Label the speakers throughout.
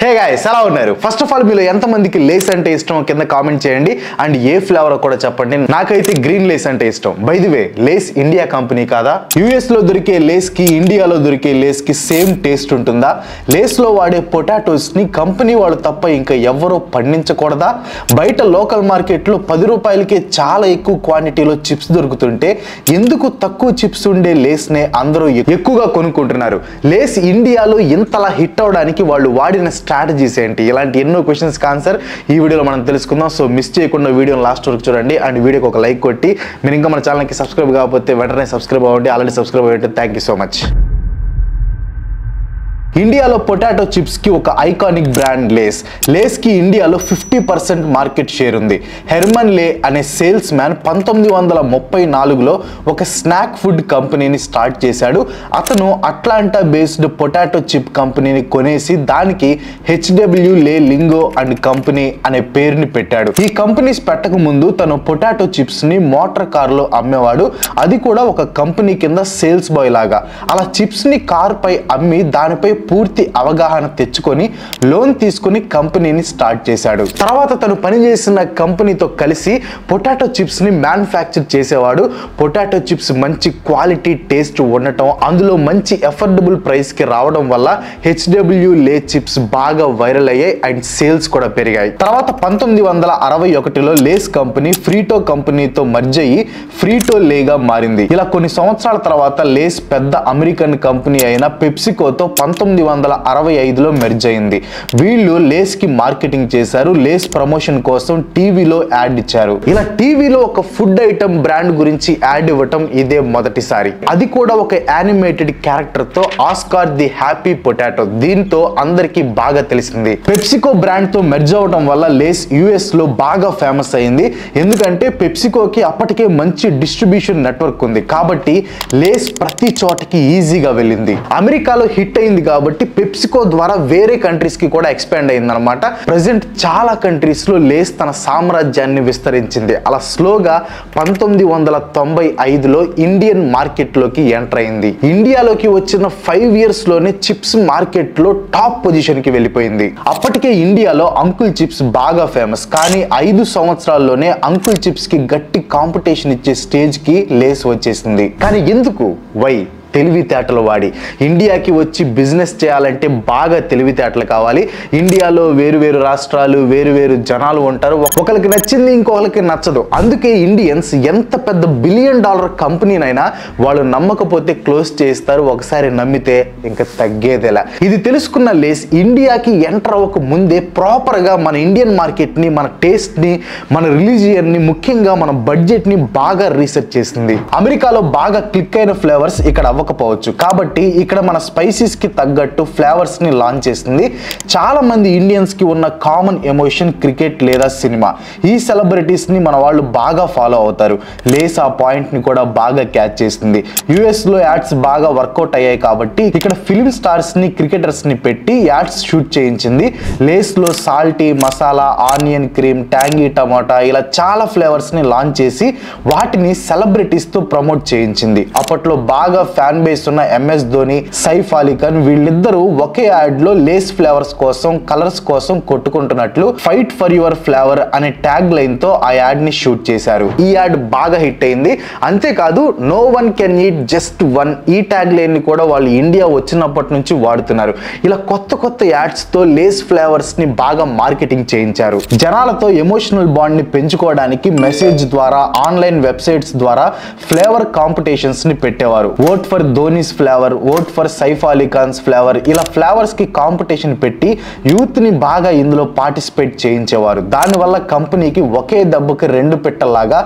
Speaker 1: Hey guys ఎలా ఉన్నారు? First of all మీలో ఎంతమందికి లేస్ అంటే ఇష్టం కింద కామెంట్ చేయండి అండ్ ఏ ఫ్లేవర్ కూడా చెప్పండి. నాకైతే గ్రీన్ లేస్ అంటే ఇష్టం. By the way Lay's India company కాదా? యుఎస్ లో దొరికే లేస్ కి ఇండియాలో దొరికే లేస్ కి సేమ్ టేస్ట్ ఉంటుందా? లేస్ లో వాడే పొటాటోస్ ని కంపెనీ వాళ్ళు తప్ప ఇంకా ఎవరో పండించకూడదా? బయట లోకల్ మార్కెట్ లో 10 రూపాయలకే చాలా ఎక్కువ క్వాంటిటీలో చిప్స్ దొరుకుతుంటే ఎందుకు తక్కువ చిప్స్ ఉండే లేస్ నే అందరూ ఎక్కువగా కొనుక్కుంటున్నారు? లేస్ ఇండియాలో ఇంతలా హిట్ అవడానికి వాళ్ళు వాడిన స్ట్రాటజీస్ ఏంటి? ఇలాంటి ఎన్నో క్వశ్చన్స్ కి ఆన్సర్ ఈ వీడియోలో మనం తెలుసుకుందాం. సో మిస్ చేయకుండా వీడియోని లాస్ట్ వరకు చూడండి అండ్ వీడియోకి ఒక లైక్ కొట్టి మీరు ఇంకా మన ఛానల్కి సబ్స్క్రైబ్ కాకపోతే వెంటనే సబ్స్క్రైబ్ అవ్వండి. ఆల్రెడీ సబ్స్క్రైబ్ అయ్యండి. Thank you so much. ఇండియాలో పొటాటో చిప్స్ కి ఒక ఐకానిక్ బ్రాండ్ లేస్. లేస్ కి ఇండియాలో 50% మార్కెట్ షేర్ ఉంది. హెర్మన్ లే అనే సేల్స్ మ్యాన్ 1934లో ఒక స్నాక్ ఫుడ్ కంపెనీని స్టార్ట్ చేశాడు. అతను అట్లాంటా బేస్డ్ పొటాటో చిప్ కంపెనీని కొనేసి దానికి హెచ్డబ్ల్యూ లే లింగో అండ్ కంపెనీ అనే పేరుని పెట్టాడు. ఈ కంపెనీస్ పెట్టక ముందు తను పొటాటో చిప్స్ ని మోటార్ కార్ లో అమ్మేవాడు. అది కూడా ఒక కంపెనీ కింద సేల్స్ బాయ్ లాగా. అలా చిప్స్ ని కార్ పై అమ్మి దానిపై పూర్తి అవగాహన తెచ్చుకొని లోన్ తీసుకుని కంపెనీని స్టార్ట్ చేశాడు. తర్వాత తను పనిచేసిన కంపెనీతో కలిసి పొటాటో చిప్స్ ని మ్యానుఫ్యాక్చర్ చేసేవాడు. పొటాటో చిప్స్ మంచి క్వాలిటీ టేస్ట్ ఉండటం, అందులో మంచి అఫోర్డబుల్ ప్రైస్ కి రావడం వల్ల హెచ్డబ్ల్యూ లే చిప్స్ బాగా వైరల్ అయ్యాయి అండ్ సేల్స్ కూడా పెరిగాయి. తర్వాత 1961లో లేస్ కంపెనీ ఫ్రీటో కంపెనీతో మర్జ్ అయ్యి ఫ్రీటో లేగా మారింది. ఇలా కొన్ని సంవత్సరాల తర్వాత లేస్ పెద్ద అమెరికన్ కంపెనీ అయిన పెప్సికోతో 1965లో మెర్జ్ అయింది. వీళ్ళు లేస్ కి మార్కెటింగ్ చేశారు. లేస్ ప్రమోషన్ కోసం టీవీలో యాడ్ ఇచ్చారు. ఇలా టీవీలో ఒక ఫుడ్ ఐటమ్ బ్రాండ్ గురించి యాడ్ ఇవ్వటం ఇదే మొదటిసారి. అది కూడా ఒక యానిమేటెడ్ క్యారెక్టర్ తో, ఆస్కార్ ది హ్యాపీ పొటాటో. దీంతో అందరికీ బాగా తెలిసింది. పెప్సికో బ్రాండ్ తో మెర్జ్ అవడం వల్ల లేస్ యుఎస్ లో బాగా ఫేమస్ అయింది. ఎందుకంటే పెప్సికోకి అప్పటికే మంచి డిస్ట్రిబ్యూషన్ నెట్వర్క్ ఉంది కాబట్టి లేస్ ప్రతి చోటకి ఈజీగా వెళ్ళింది. అమెరికాలో హిట్ అయింది కాబట్టి పెప్సికో ద్వారా వేరే కంట్రీస్ కి కూడా ఎక్స్పాండ్ అయింది అనమాట. ప్రెసెంట్ చాలా కంట్రీస్ లో లేస్ తన సామ్రాజ్యాన్ని విస్తరించింది. అలా స్లోగా 1995లో ఇండియన్ మార్కెట్ లోకి ఎంటర్ అయింది. ఇండియాలోకి వచ్చిన 5 ఇయర్స్ లోనే చిప్స్ మార్కెట్ లో టాప్ పొజిషన్ కి వెళ్ళిపోయింది. అప్పటికే ఇండియాలో అంకుల్ చిప్స్ బాగా ఫేమస్. కానీ 5 సంవత్సరాల్లోనే అంకుల్ చిప్స్ కి గట్టి కాంపిటీషన్ ఇచ్చే స్టేజ్ కి లేస్ వచ్చేసింది. కానీ ఎందుకు? వై? తెలివితేటలు వాడి. ఇండియాకి వచ్చి బిజినెస్ చేయాలంటే బాగా తెలివితేటలు కావాలి. ఇండియాలో వేరు రాష్ట్రాలు, వేరు జనాలు ఉంటారు. ఒకరికి నచ్చింది ఇంకొకరికి నచ్చదు. అందుకే ఇండియన్స్ ఎంత పెద్ద $1 బిలియన్ కంపెనీనైనా వాళ్ళు నమ్మకపోతే క్లోజ్ చేస్తారు. ఒకసారి నమ్మితే ఇంకా తగ్గేదేలా. ఇది తెలుసుకున్న లేస్ ఇండియాకి ఎంటర్ అవ్వక ముందే ప్రాపర్ గా మన ఇండియన్ మార్కెట్ ని, మన టేస్ట్ ని, మన రిలీజియన్ ని, ముఖ్యంగా మన బడ్జెట్ ని బాగా రీసెర్చ్ చేసింది. అమెరికాలో బాగా క్లిక్ అయిన ఫ్లేవర్స్ ఇక్కడ అవ్వకపోవచ్చు కాబట్టి ఇక్కడ మన స్పైసీస్ కి తగ్గట్టు ఫ్లేవర్స్ ని లాంచ్ చేసింది. చాలా మంది ఇండియన్స్ కి ఉన్న కామన్ ఎమోషన్ క్రికెట్ లేదా సినిమా. ఈ సెలబ్రిటీస్ ని మన వాళ్ళు బాగా ఫాలో అవుతారు. లేస్ ఆ పాయింట్ ని కూడా బాగా క్యాచ్ చేసింది. యుఎస్ లో యాడ్స్ బాగా వర్కౌట్ అయ్యాయి కాబట్టి ఇక్కడ ఫిల్మ్ స్టార్స్ ని, క్రికెటర్స్ ని పెట్టి యాడ్స్ షూట్ చేయించింది. లేస్ లో salty, masala, onion cream, tangy tomato ఇలా చాలా ఫ్లేవర్స్ ని లాంచ్ చేసి వాటిని సెలబ్రిటీస్ తో ప్రమోట్ చేయించింది. అప్పట్లో బాగా ఫ్యాన్ బేస్ ఉన్న ఎంఎస్ ధోని, సైఫ్ అలీ ఖాన్ వీళ్ళిద్దరూ ఒకే యాడ్ లో లేస్ ఫ్లేవర్స్ కోసం, కలర్స్ కోసం కొట్టుకుంటున్నట్లు ఫైట్ ఫర్ యువర్ ఫ్లేవర్ అనే ట్యాగ్ లైన్ తో ఆ యాడ్ ని షూట్ చేశారు. ఈ యాడ్ బాగా హిట్ అయింది. అంతేకాదు no one can eat just one, ఈ ట్యాగ్ లైన్ ని కూడా వాళ్ళు ఇండియా వచ్చినప్పటి నుంచి వాడుతున్నారు. ఇలా కొత్త యాడ్స్ తో లేస్ ఫ్లేవర్స్ ని బాగా మార్కెటింగ్ చేయించారు. జనాలతో ఎమోషనల్ బాండ్ ని పెంచుకోవడానికి మెసేజ్ ద్వారా, ఆన్లైన్ వెబ్సైట్స్ ద్వారా ఫ్లేవర్ కాంపిటీషన్స్ ని పెట్టేవారు. Vote for Dhoni's flavour, vote for Saif Ali Khan's flavour, ఇలా ఫ్లేవర్స్ కి కాంపిటీషన్ పెట్టి యూత్ ని బాగా ఇందులో పార్టిసిపేట్ చేయించేవారు. దానివల్ల కంపెనీకి ఒకే దెబ్బకి 2 పిట్టల్లాగా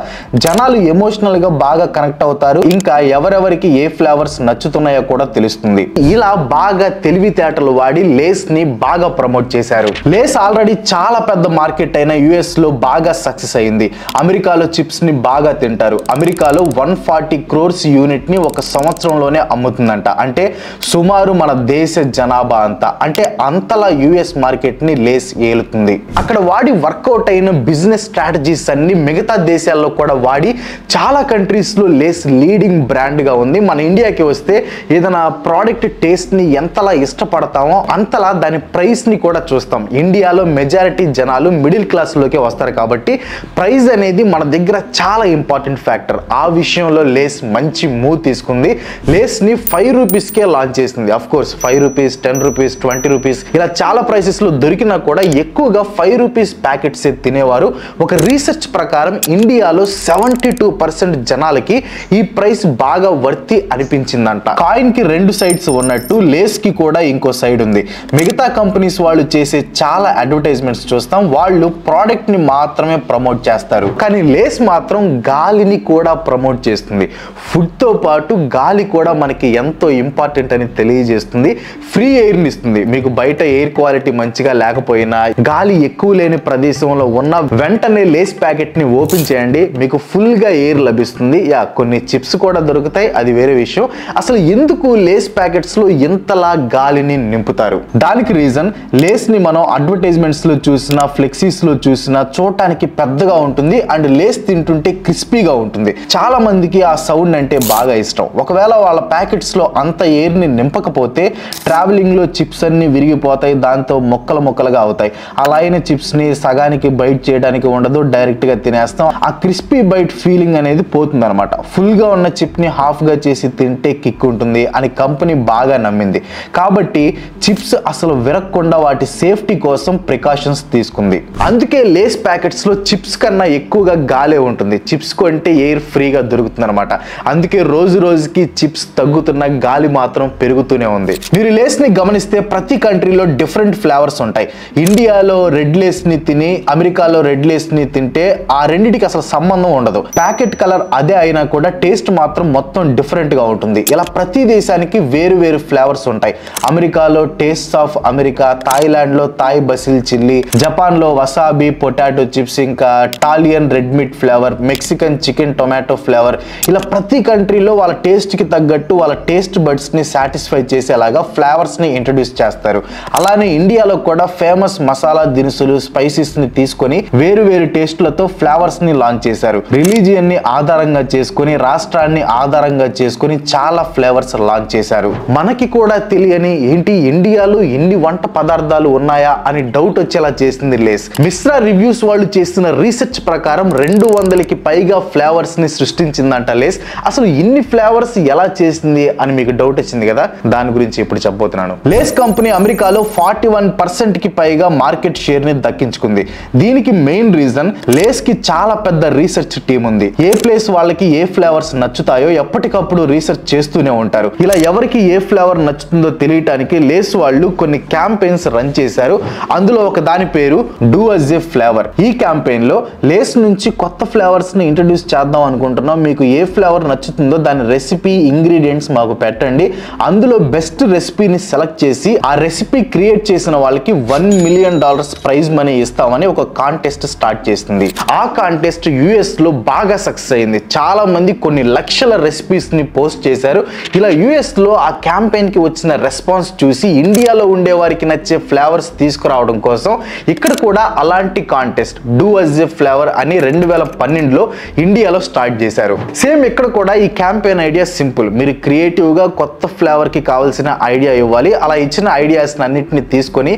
Speaker 1: జనాలు ఎమోషనల్ గా బాగా కనెక్ట్ అవుతారు. ఇంకా ఎవరెవరికి ఏ ఫ్లేవర్స్ నచ్చుతున్నాయో కూడా తెలుస్తుంది. ఇలా బాగా తెలివితేటలు వాడి లేస్ ని బాగా ప్రమోట్ చేశారు. లేస్ ఆల్రెడీ చాలా పెద్ద మార్కెట్ అయిన యుఎస్ లో బాగా సక్సెస్ అయింది. అమెరికాలో చిప్స్ ని బాగా తింటారు. అమెరికాలో 140 crores యూనిట్ ని ఒక సంవత్సరంలో దేశంలోనే అమ్ముతుందంట. అంటే సుమారు మన దేశ జనాభా అంతా, అంటే అంతలా యుఎస్ మార్కెట్ ని లేస్ ఏలుతుంది. అక్కడ వాడి వర్కౌట్ అయిన బిజినెస్ స్ట్రాటజీస్ అన్ని మిగతా దేశాల్లో కూడా వాడి చాలా కంట్రీస్ లో లేస్ లీడింగ్ బ్రాండ్ గా ఉంది. మన ఇండియాకి వస్తే ఏదైనా ప్రోడక్ట్ టేస్ట్ ని ఎంతలా ఇష్టపడతామో అంతలా దాని ప్రైస్ ని కూడా చూస్తాం. ఇండియాలో మెజారిటీ జనాలు మిడిల్ క్లాస్ లోకే వస్తారు కాబట్టి ప్రైస్ అనేది మన దగ్గర చాలా ఇంపార్టెంట్ ఫ్యాక్టర్. ఆ విషయంలో లేస్ మంచి మూవ్ తీసుకుంది. లేస్ ని 5 రూపీస్కే లాంచ్ చేసింది. Of course 5 rupees, 10 rupees, 20 rupees ఇలా చాలా ప్రైసెస్ లో దొరికినా కూడా ఎక్కువగా 5 రూపీస్ ప్యాకెట్స్ తినేవారు. ఒక రీసెర్చ్ ప్రకారం ఇండియాలో 72% జనాలకి ఈ ప్రైస్ బాగా వర్తి అనిపించిందంట. కాయిన్ కి 2 సైడ్స్ ఉన్నట్టు లేస్ కి కూడా ఇంకో సైడ్ ఉంది. మిగతా కంపెనీస్ వాళ్ళు చేసే చాలా అడ్వర్టైజ్మెంట్స్ చూస్తాం, వాళ్ళు ప్రోడక్ట్ ని మాత్రమే ప్రమోట్ చేస్తారు. కానీ లేస్ మాత్రం గాలిని కూడా ప్రమోట్ చేస్తుంది. ఫుడ్ తో పాటు గాలి కూడా మనకి ఎంతో ఇంపార్టెంట్ అని తెలియజేస్తుంది. ఫ్రీ ఎయిర్ ని ఇస్తుంది. మీకు బయట ఎయిర్ క్వాలిటీ మంచిగా లేకపోయినా, గాలి ఎక్కువ లేని ప్రదేశంలో ఉన్న వెంటనే లేస్ ప్యాకెట్ ని ఓపెన్ చేయండి, మీకు ఫుల్ గా ఎయిర్ లభిస్తుంది. కొన్ని చిప్స్ కూడా దొరుకుతాయి, అది వేరే విషయం. అసలు ఎందుకు లేస్ ప్యాకెట్స్ లో ఇంతలా గాలిని నింపుతారు? దానికి రీజన్, లేస్ ని మనం అడ్వర్టైజ్మెంట్స్ లో చూసినా, ఫ్లెక్సీస్ లో చూసినా చూడటానికి పెద్దగా ఉంటుంది అండ్ లేస్ తింటుంటే క్రిస్పీగా ఉంటుంది. చాలా మందికి ఆ సౌండ్ అంటే బాగా ఇష్టం. ఒకవేళ వాళ్ళ ప్యాకెట్స్ లో అంత ఎయిర్ ని నింపకపోతే ట్రావెలింగ్ లో చిప్స్ అన్ని విరిగిపోతాయి, దాంతో మొక్కలు మొక్కలుగా అవుతాయి. అలా అయిన చిప్స్ ని సగానికి బైట్ చేయడానికి ఉండదు, డైరెక్ట్ గా తినేస్తాం. ఆ క్రిస్పీ బైట్ ఫీలింగ్ అనేది పోతుంది అనమాట. ఫుల్ గా ఉన్న చిప్ ని హాఫ్ గా చేసి తింటే కిక్ ఉంటుంది అని కంపెనీ బాగా నమ్మింది. కాబట్టి చిప్స్ అసలు విరగకుండా వాటి సేఫ్టీ కోసం ప్రికాషన్స్ తీసుకుంది. అందుకే లేస్ ప్యాకెట్స్ లో చిప్స్ కన్నా ఎక్కువగా గాలే ఉంటుంది. చిప్స్ కొంటే ఎయిర్ ఫ్రీగా దొరుకుతుంది అనమాట. అందుకే రోజు రోజుకి చిప్స్ తగ్గుతున్న, గాలి మాత్రం పెరుగుతూనే ఉంది. మీరు లేస్ ని గమనిస్తే ప్రతి కంట్రీలో డిఫరెంట్ ఫ్లేవర్స్ ఉంటాయి. ఇండియాలో రెడ్ లేస్ ని తిని అమెరికాలో రెడ్ లేస్ ని తింటే ఆ రెండిటికి అసలు సంబంధం ఉండదు. ప్యాకెట్ కలర్ అదే అయినా కూడా టేస్ట్ మాత్రం మొత్తం డిఫరెంట్ గా ఉంటుంది. ఇలా ప్రతి దేశానికి వేరు వేరు ఫ్లేవర్స్ ఉంటాయి. అమెరికాలో టేస్ట్ ఆఫ్ అమెరికా, థాయిలాండ్ లో థాయ్ బసిల్ చిల్లీ, జపాన్ లో వసాబీ పొటాటో చిప్స్, ఇంకా Italian red meat flavour, Mexican chicken tomato flavour. ఇలా ప్రతి కంట్రీలో వాళ్ళ టేస్ట్ కి తగ్గట్టు వాళ్ళ టేస్ట్ బడ్స్ ని సాటిస్ఫై చేసేలాగా ఫ్లేవర్స్ ని ఇంట్రడ్యూస్ చేస్తారు. అలానే ఇండియాలో కూడా ఫేమస్ మసాలా దినుసులు, స్పైసెస్ ని తీసుకొని వేరు వేరు టేస్ట్లతో ఫ్లేవర్స్ ని లాంచ్ చేశారు. రిలీజియన్ ని ఆధారంగా చేసుకొని, రాష్ట్రాన్ని ఆధారంగా చేసుకొని చాలా ఫ్లేవర్స్ లాంచ్ చేశారు. మనకి కూడా తెలియని ఏంటి ఇండియాలో ఎన్ని వంట పదార్థాలు ఉన్నాయా అని డౌట్ వచ్చేలా చేసింది లేస్. మిశ్రా రివ్యూస్ వాళ్ళు చేసిన రీసెర్చ్ ప్రకారం 200కి పైగా ఫ్లేవర్స్ ని సృష్టించిందంట లేస్. అసలు ఇన్ని ఫ్లేవర్స్ ఎలా చేసింది అని మీకు డౌట్ వచ్చింది కదా, దాని గురించి ఇప్పుడు చెప్పబోతున్నాను. లేస్ కంపెనీ అమెరికాలో 41% కి పైగా మార్కెట్ షేర్ ని దక్కించుకుంది. దీనికి మెయిన్ రీజన్, లేస్ కి చాలా పెద్ద రీసెర్చ్ టీం ఉంది. ఏ ప్లేస్ వాళ్ళకి ఏ ఫ్లేవర్స్ నచ్చుతాయో ఎప్పటికప్పుడు రీసెర్చ్ చేస్తూనే ఉంటారు. ఇలా ఎవరికి ఏ ఫ్లేవర్ నచ్చుతుందో తెలియటానికి లేస్ వాళ్ళు కొన్ని క్యాంపెయిన్స్ రన్ చేశారు. అందులో ఒక దాని పేరు డూ అస్ ఏ ఫ్లేవర్. ఈ క్యాంపెయిన్ లో లేస్ నుంచి కొత్త ఫ్లేవర్స్ ని ఇంట్రడ్యూస్ చేద్దాం అనుకుంటున్నాం, మీకు ఏ ఫ్లేవర్ నచ్చుతుందో దాని రెసిపీ, ఇంగ్రీడియంట్స్ మాకు పెట్టండి, అందులో బెస్ట్ రెసిపీని సెలెక్ట్ చేసి ఆ రెసిపీ క్రియేట్ చేసిన వాళ్ళకి $1 మిలియన్ ప్రైజ్ మనీ ఇస్తామని ఒక కాంటెస్ట్ స్టార్ట్ చేసింది. ఆ కాంటెస్ట్ యుఎస్ లో బాగా సక్సెస్ అయింది. చాలా మంది కొన్ని లక్షల రెసిపీస్ ని పోస్ట్ చేశారు. ఇలా యుఎస్ లో ఆ క్యాంపెయిన్ కి వచ్చిన రెస్పాన్స్ చూసి ఇండియాలో ఉండే వారికి నచ్చే ఫ్లేవర్స్ తీసుకురావడం కోసం ఇక్కడ కూడా అలాంటి contest do us a flavour అని 2012లో ఇండియాలో స్టార్ట్ చేశారు. సేమ్ ఇక్కడ కూడా ఈ క్యాంపెయిన్ ఐడియా సింపుల్. మీరు క్రియేటివ్ గా కొత్త ఫ్లేవర్ కి కావాల్సిన ఐడియా ఇవ్వాలి. అలా ఇచ్చిన ఐడియాస్ అన్నిటిని తీసుకొని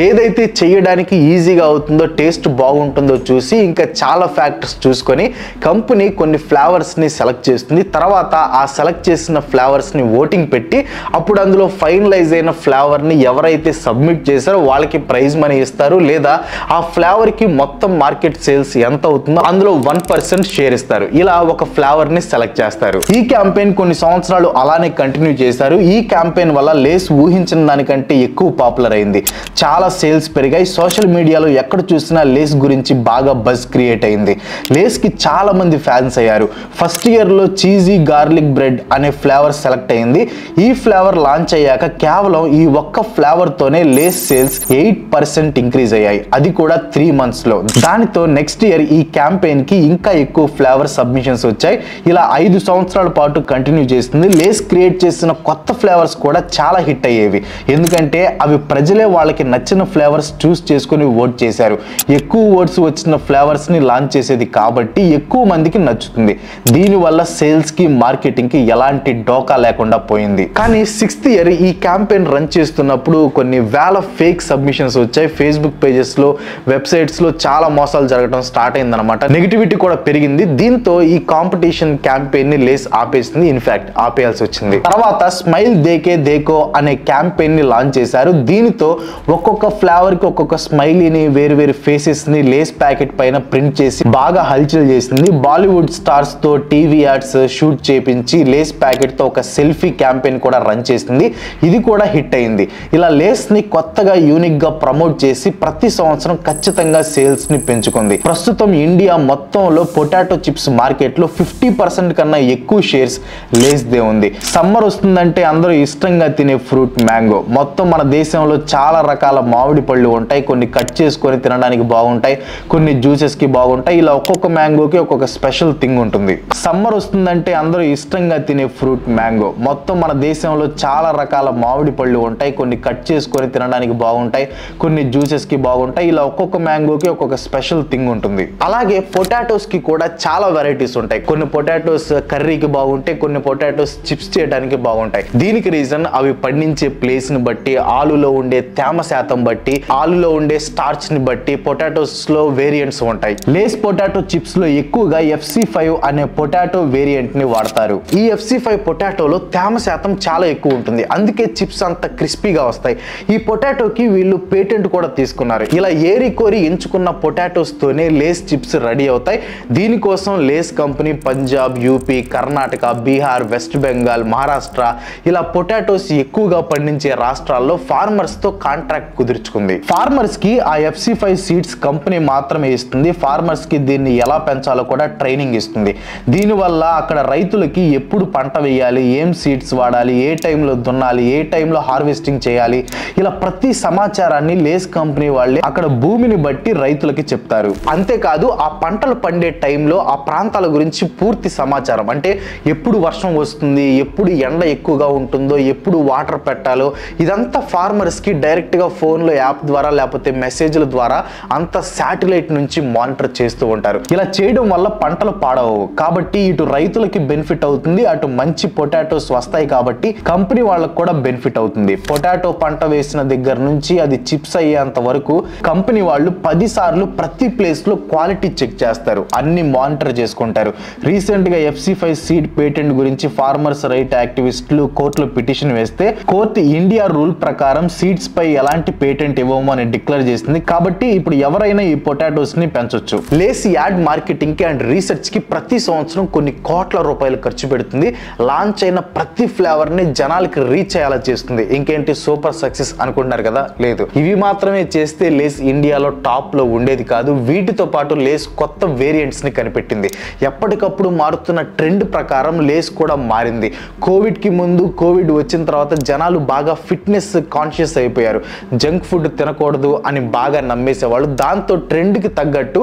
Speaker 1: ఏదైతే చేయడానికి ఈజీగా అవుతుందో, టేస్ట్ బాగుంటుందో చూసి ఇంకా చాలా ఫ్యాక్టర్స్ చూసుకొని కంపెనీ కొన్ని ఫ్లేవర్స్ ని సెలెక్ట్ చేస్తుంది. తర్వాత ఆ సెలెక్ట్ చేసిన ఫ్లేవర్స్ ని ఓటింగ్ పెట్టి అప్పుడు అందులో ఫైనలైజ్ అయిన ఫ్లేవర్ ని ఎవరైతే సబ్మిట్ చేశారో వాళ్ళకి ప్రైజ్ మనీ ఇస్తారు, లేదా ఆ ఫ్లేవర్ కి మొత్తం మార్కెట్ సేల్స్ ఎంత అవుతుందో అందులో 1% షేర్ ఇస్తారు. ఇలా ఒక ఫ్లేవర్ ని సెలెక్ట్ చేస్తారు. ఈ క్యాంపెయిన్ కొన్ని సంవత్సరాలు అలానే కంటిన్యూ చేశారు. ఈ క్యాంపెయిన్ వల్ల లేస్ ఊహించిన దానికంటే ఎక్కువ పాపులర్ అయింది. చాలా సేల్స్ పెరిగాయి. సోషల్ మీడియాలో ఎక్కడ చూసినా లేస్ గురించి బాగా బజ్ క్రియేట్ అయింది. లేస్ కి చాలా మంది ఫ్యాన్స్ అయ్యారు. ఫస్ట్ ఇయర్ లో చీజీ గార్లిక్ బ్రెడ్ అనే ఫ్లేవర్ సెలెక్ట్ అయింది. ఈ ఫ్లేవర్ లాంచ్ అయ్యాక కేవలం ఈ ఒక్క ఫ్లేవర్ తోనే లేస్ సేల్స్ 8% ఇంక్రీజ్ అయ్యాయి. అది కూడా 3 months లో. దానితో నెక్స్ట్ ఇయర్ ఈ క్యాంపెయిన్ కి ఇంకా ఎక్కువ ఫ్లేవర్ సబ్మిషన్స్ వచ్చాయి. ఇలా 5 సంవత్సరాల పాటు కంటిన్యూ చేశారు. చేస్తుంది. లేస్ క్రియేట్ చేసిన కొత్త ఫ్లేవర్స్ కూడా చాలా హిట్ అయ్యేవి, ఎందుకంటే అవి ప్రజలే వాళ్ళకి నచ్చిన ఫ్లేవర్స్ చూస్ చేసుకుని ఓట్ చేశారు. ఎక్కువ ఓట్స్ వచ్చిన ఫ్లేవర్స్ ని లాంచ్ చేసేది కాబట్టి ఎక్కువ మందికి నచ్చుతుంది. దీనివల్ల సేల్స్ కి మార్కెటింగ్ కి ఎలాంటి డోకా లేకుండా పోయింది. కానీ 6th ఇయర్ ఈ క్యాంపెయిన్ రన్ చేస్తున్నప్పుడు కొన్ని వేల ఫేక్ సబ్మిషన్స్ వచ్చాయి. ఫేస్బుక్ పేజెస్ లో, వెబ్సైట్స్ లో చాలా మోసాలు జరగడం స్టార్ట్ అయిందనమాట. నెగిటివిటీ కూడా పెరిగింది. దీంతో ఈ కాంపిటీషన్ క్యాంపెయిన్ ని లేస్ ఆపేసింది. ఇన్ఫాక్ట్ ఆపేయాల్సి వచ్చింది. తర్వాత స్మైల్ దేకే దేకో అనే క్యాంపెయిన్ ని లాంచ్ చేశారు. దీనితో ఒక్కొక్క ఫ్లేవర్ కి ఒక్కొక్క స్మైలీని, వేరు వేరు ఫేసెస్ ని లేస్ ప్యాకెట్ పైన ప్రింట్ చేసి బాగా హల్చల్ చేసింది. బాలీవుడ్ స్టార్స్ తో టీవీ యాడ్స్ షూట్ చేపించి లేస్ ప్యాకెట్ తో ఒక సెల్ఫీ క్యాంపెయిన్ కూడా రన్ చేసింది. ఇది కూడా హిట్ అయింది. ఇలా లేస్ ని కొత్తగా యూనిక్ గా ప్రమోట్ చేసి ప్రతి సంవత్సరం ఖచ్చితంగా సేల్స్ ని పెంచుకుంది. ప్రస్తుతం ఇండియా మొత్తంలో పొటాటో చిప్స్ మార్కెట్ లో 50% కన్నా ఎక్కువ షేర్స్ లేస్ దే ఉంది. సమ్మర్ వస్తుందంటే అందరూ ఇష్టంగా తినే ఫ్రూట్ మ్యాంగో. మొత్తం మన దేశంలో చాలా రకాల మామిడి పళ్ళు ఉంటాయి. కొన్ని కట్ చేసుకొని తినడానికి బాగుంటాయి, కొన్ని జ్యూసెస్ కి బాగుంటాయి. ఇలా ఒక్కొక్క మ్యాంగోకి ఒక్కొక్క స్పెషల్ థింగ్ ఉంటుంది. సమ్మర్ వస్తుందంటే అందరూ ఇష్టంగా తినే ఫ్రూట్ మ్యాంగో. మొత్తం మన దేశంలో చాలా రకాల మామిడి పళ్ళు ఉంటాయి. కొన్ని కట్ చేసుకొని తినడానికి బాగుంటాయి, కొన్ని జ్యూసెస్ కి బాగుంటాయి. ఇలా ఒక్కొక్క మ్యాంగోకి ఒక్కొక్క స్పెషల్ థింగ్ ఉంటుంది. అలాగే పొటాటోస్ కి కూడా చాలా వెరైటీస్ ఉంటాయి. కొన్ని పొటాటోస్ కర్రీకి బాగుంటాయి, కొన్ని పొటాటోస్ చిప్స్ చేయడానికి బాగుంటాయి. దీనికి రీజన్ అవి పండించే ప్లేస్ ని బట్టి, ఆలులో ఉండే తేమ శాతం బట్టి, ఆలులో ఉండే స్టార్చ్ ని బట్టి పొటాటోస్ లో వేరియంట్స్ ఉంటాయి. లేస్ పొటాటో చిప్స్ లో ఎక్కువగా FC5 అనే పొటాటో వేరియంట్ ని వాడతారు. ఈ FC5 పొటాటోలో తేమ శాతం చాలా ఎక్కువ ఉంటుంది, అందుకే చిప్స్ అంత క్రిస్పీగా వస్తాయి. ఈ పొటాటోకి వీళ్ళు పేటెంట్ కూడా తీసుకున్నారు. ఇలా ఏరి కోరి ఎంచుకున్న పొటాటోస్ తోనే లేస్ చిప్స్ రెడీ అవుతాయి. దీనికోసం Lay's company Punjab, UP, Karnataka, Bihar, West Bengal, Maharashtra ఇలా పొటాటోస్ ఎక్కువగా పండించే రాష్ట్రాల్లో ఫార్మర్స్ తో కాంట్రాక్ట్ కుదుర్చుకుంది. ఫార్మర్స్ కి ఆ FC5 సీడ్స్ కంపెనీ మాత్రమే ఇస్తుంది. ఫార్మర్స్ కి దీన్ని ఎలా పెంచాలో కూడా ట్రైనింగ్ ఇస్తుంది. దీనివల్ల అక్కడ రైతులకి ఎప్పుడు పంట వేయాలి, ఏం సీడ్స్ వాడాలి, ఏ టైంలో దున్నాలి, ఏ టైంలో హార్వెస్టింగ్ చేయాలి, ఇలా ప్రతి సమాచారాన్ని లేస్ కంపెనీ వాళ్ళే అక్కడ భూమిని బట్టి రైతులకి చెప్తారు. అంతేకాదు ఆ పంటలు పండే టైంలో ఆ ప్రాంతాల గురించి పూర్తి సమాచారం, అంటే ఎప్పుడు వర్షం వస్తుంది, ఎప్పుడు ఎండ ఎక్కువగా ఉంటుందో, ఎప్పుడు వాటర్ పెట్టాలో, ఇదంతా ఫార్మర్స్ కి డైరెక్ట్ గా ఫోన్ లో యాప్ ద్వారా లేకపోతే మెసేజ్ల ద్వారా అంత శాటిలైట్ నుంచి మానిటర్ చేస్తూ ఉంటారు. ఇలా చేయడం వల్ల పంటలు పాడవు కాబట్టి ఇటు రైతులకి బెనిఫిట్ అవుతుంది, అటు మంచి పొటాటోస్ వస్తాయి కాబట్టి కంపెనీ వాళ్ళకు కూడా బెనిఫిట్ అవుతుంది. పొటాటో పంట వేసిన దగ్గర నుంచి అది చిప్స్ అయ్యేంత వరకు కంపెనీ వాళ్ళు 10 సార్లు ప్రతి ప్లేస్ లో క్వాలిటీ చెక్ చేస్తారు, అన్ని మానిటర్ చేసుకుంటారు. రీసెంట్ గా FC5 సీడ్ పేటెంట్ గురించి ఫార్మర్స్ రైట్ యాక్టివిస్టులు కోర్టులో పిటిషన్ వేస్తే కోర్టు ఇండియా రూల్ ప్రకారం సీడ్స్ పై ఎలాంటి పేటెంట్ ఇవ్వము అని డిక్లేర్ చేసింది. కాబట్టి ఇప్పుడు ఎవరైనా ఈ పొటాటోస్ ని పెంచొచ్చు. లేస్ యాడ్ మార్కెటింగ్ కి అండ్ రీసెర్చ్ కి ప్రతి సంవత్సరం కొన్ని కోట్ల రూపాయలు ఖర్చు పెడుతుంది. లాంచ్ అయిన ప్రతి ఫ్లేవర్ ని జనాలకి రీచ్ అయ్యేలా చేస్తుంది. ఇంకేంటి సూపర్ సక్సెస్ అనుకుంటున్నారు కదా, లేదు. ఇవి మాత్రమే చేస్తే లేస్ ఇండియాలో టాప్ లో ఉండేది కాదు. వీటితో పాటు లేస్ కొత్త వేరియంట్స్ ని కనిపెట్టింది. ఎప్పటికప్పుడు మారుతున్న ట్రెండ్ ప్రకారం లేస్ కూడా మారింది. కోవిడ్ కి ముందు, కోవిడ్ వచ్చిన తర్వాత జనాలు బాగా ఫిట్నెస్ కాన్షియస్ అయిపోయారు. జంక్ ఫుడ్ తినకూడదు అని బాగా నమ్మేసేవాళ్ళు. దాంతో ట్రెండ్ కి తగ్గట్టు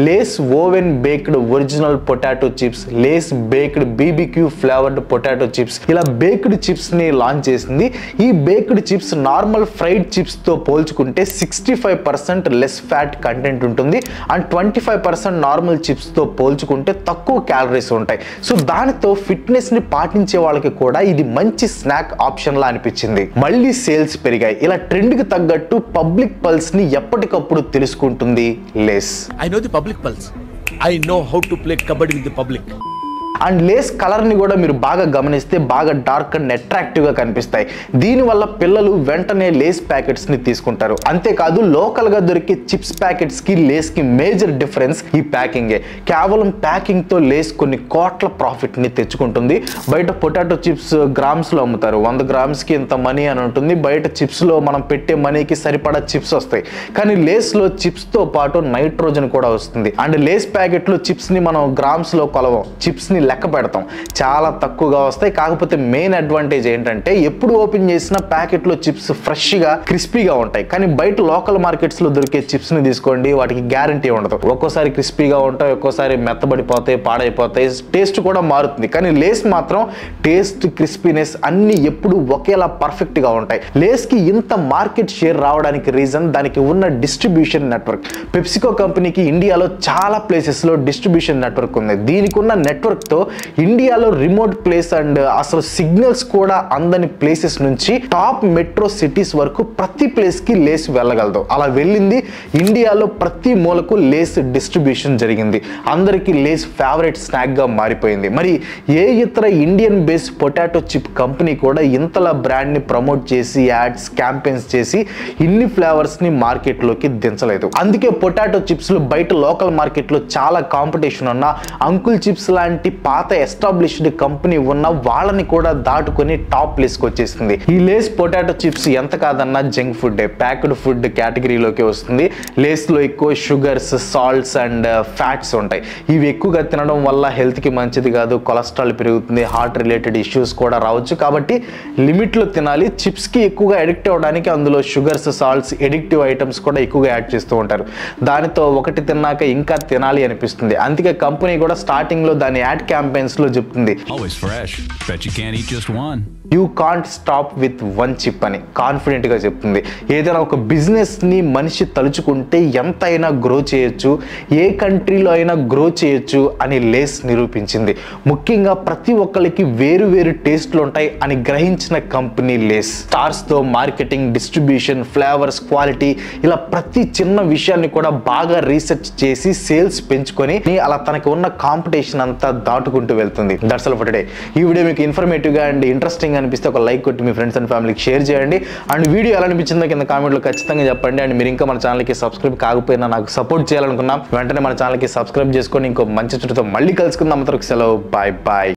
Speaker 1: Lay's oven baked original potato chips, Lay's baked BBQ flavoured potato chips, ఇలా బేక్డ్ చిప్స్ ని లాంచ్ చేసింది. ఈ baked chips normal fried chips తో పోల్చుకుంటే 65% లెస్ ఫ్యాట్ కంటెంట్ ఉంటుంది అండ్ 25% నార్మల్ చిప్స్ తో పోల్చుకుంటే తక్కువ క్యాలరీస్ ఉంటాయి. సో దానితో ఫిట్నెస్ ని పాటించే వాళ్ళకి కూడా ఇది మంచి స్నాక్ ఆప్షన్ లా అనిపించింది. మళ్ళీ సేల్స్ పెరిగాయి. ఇలా ట్రెండ్ కి తగ్గట్టు పబ్లిక్ పల్స్ ని ఎప్పటికప్పుడు తెలుసుకుంటుంది Lay's.
Speaker 2: I know the public pulse. I know how to play kabaddi with the public.
Speaker 1: And Lay's colour ని కూడా మీరు బాగా గమనిస్తే బాగా డార్క్ అండ్ అట్రాక్టివ్ గా కనిపిస్తాయి. దీనివల్ల పిల్లలు వెంటనే లేస్ ప్యాకెట్స్ ని తీసుకుంటారు. అంతేకాదు లోకల్ గా దొరికే చిప్స్ ప్యాకెట్స్ కి లేస్ కి మేజర్ డిఫరెన్స్ ఈ ప్యాకింగే. కేవలం ప్యాకింగ్ తో లేస్ కొన్ని కోట్ల ప్రాఫిట్ ని తెచ్చుకుంటుంది. బయట పొటాటో చిప్స్ గ్రామ్స్ లో అమ్ముతారు. 100 గ్రామ్స్ కి ఇంత మనీ అని ఉంటుంది. బయట చిప్స్ లో మనం పెట్టే మనీకి సరిపడా చిప్స్ వస్తాయి. కానీ లేస్ లో చిప్స్ తో పాటు నైట్రోజన్ కూడా వస్తుంది. అండ్ లేస్ ప్యాకెట్ లో చిప్స్ ని మనం గ్రామ్స్ లో కొలవం, చిప్స్ ని లెక్క పెడతాం, చాలా తక్కువగా వస్తాయి. కాకపోతే మెయిన్ అడ్వాంటేజ్ ఏంటంటే ఎప్పుడు ఓపెన్ చేసిన ప్యాకెట్లో చిప్స్ ఫ్రెష్గా క్రిస్పీగా ఉంటాయి. కానీ బయట లోకల్ మార్కెట్స్లో దొరికే చిప్స్ని తీసుకోండి, వాటికి గ్యారంటీ ఉండదు. ఒక్కోసారి క్రిస్పీగా ఉంటాయి, ఒక్కోసారి మెత్తబడిపోతాయి, పాడైపోతాయి, టేస్ట్ కూడా మారుతుంది. కానీ లేస్ మాత్రం టేస్ట్, క్రిస్పీనెస్ అన్ని ఎప్పుడు ఒకేలా పర్ఫెక్ట్గా ఉంటాయి. లేస్కి ఇంత మార్కెట్ షేర్ రావడానికి రీజన్ దానికి ఉన్న డిస్ట్రిబ్యూషన్ నెట్వర్క్. పెప్సికో కంపెనీకి ఇండియాలో చాలా ప్లేసెస్లో డిస్ట్రిబ్యూషన్ నెట్వర్క్ ఉంది. దీనికి ఉన్న నెట్వర్క్తో ఇండియాలో రిమోట్ ప్లేస్ అండ్ అసలు సిగ్నల్స్ కూడా అందని ప్లేసెస్ నుంచి టాప్ మెట్రో సిటీస్ వరకు ప్రతి ప్లేస్కి లేస్ వెళ్ళగలదు. అలా వెళ్ళింది ఇండియాలో ప్రతి మూలకు లేస్ డిస్ట్రిబ్యూషన్ జరిగింది. అందరికీ లేస్ ఫేవరెట్ స్నాక్గా మారిపోయింది. మరి ఏ ఇతర Indian based potato chip company కూడా ఇంతలా బ్రాండ్ని ప్రమోట్ చేసి యాడ్స్ క్యాంపెయిన్స్ చేసి ఇన్ని ఫ్లేవర్స్ని మార్కెట్లోకి దించలేదు. అందుకే పొటాటో చిప్స్లు బయట లోకల్ మార్కెట్లో చాలా కాంపిటీషన్ ఉన్న అంకుల్ చిప్స్ లాంటి పాత ఎస్టాబ్లిష్డ్ కంపెనీ ఉన్న వాళ్ళని కూడా దాటుకొని టాప్ లిస్ట్కి వచ్చేసింది. ఈ లేస్ పొటాటో చిప్స్ ఎంత కాదన్నా జంక్ ఫుడ్, ప్యాక్డ్ ఫుడ్ కేటగిరీలోకి వస్తుంది. లేస్లో ఎక్కువ షుగర్స్, సాల్ట్స్ అండ్ ఫ్యాట్స్ ఉంటాయి. ఇవి ఎక్కువగా తినడం వల్ల హెల్త్కి మంచిది కాదు, కొలెస్ట్రాల్ పెరుగుతుంది, హార్ట్ రిలేటెడ్ ఇష్యూస్ కూడా రావచ్చు. కాబట్టి లిమిట్లో తినాలి. చిప్స్కి ఎక్కువగా అడిక్ట్ అవ్వడానికి అందులో షుగర్స్, సాల్ట్స్, ఎడిక్టివ్ ఐటమ్స్ కూడా ఎక్కువగా యాడ్ చేస్తూ ఉంటారు. దానితో ఒకటి తిన్నాక ఇంకా తినాలి అనిపిస్తుంది. అందుకే కంపెనీ కూడా స్టార్టింగ్ లో దాని యాడ్ క్యాంపెయిన్స్ లో చెప్తుంది,
Speaker 3: Always fresh. Bet you can't eat just one.
Speaker 1: You can't stop with one chip అని కాన్ఫిడెంట్ గా చెప్తుంది. ఏదైనా ఒక బిజినెస్ ని మనిషి తలుచుకుంటే ఎంతైనా గ్రో చేయొచ్చు, ఏ కంట్రీలో అయినా గ్రో చేయొచ్చు అని లేస్ నిరూపించింది. ముఖ్యంగా ప్రతి ఒక్కరికి వేరు వేరు టేస్ట్లు ఉంటాయి అని గ్రహించిన కంపెనీ లేస్. స్టార్స్ తో మార్కెటింగ్, డిస్ట్రిబ్యూషన్, ఫ్లేవర్స్, క్వాలిటీ ఇలా ప్రతి చిన్న విషయాన్ని కూడా బాగా రీసెర్చ్ చేసి సేల్స్ పెంచుకొని అలా తనకి ఉన్న కాంపిటీషన్ అంతా దాటుకుంటూ వెళ్తుంది. That's all for today. ఈ వీడియో మీకు ఇన్ఫర్మేటివ్ గా అండ్ ఇంట్రెస్టింగ్ అనిపిస్తే ఒక లైక్ కొట్టి మీ ఫ్రెండ్స్ అండ్ ఫ్యామిలీకి షేర్ చేయండి. అండ్ వీడియో ఎలా అనిపించిందో కింద కామెంట్లో ఖచ్చితంగా చెప్పండి. అండ్ మీరు ఇంకా మన ఛానల్కి సబ్స్క్రైబ్ కాకపోయినా నాకు సపోర్ట్ చేయాలనుకున్నాం, వెంటనే మన ఛానల్కి సబ్స్క్రైబ్ చేసుకొని ఇంకో మంచి చుట్టూతో మళ్ళీ కలుసుకుందాం. అంతవరకు సెలవు, బాయ్ బాయ్.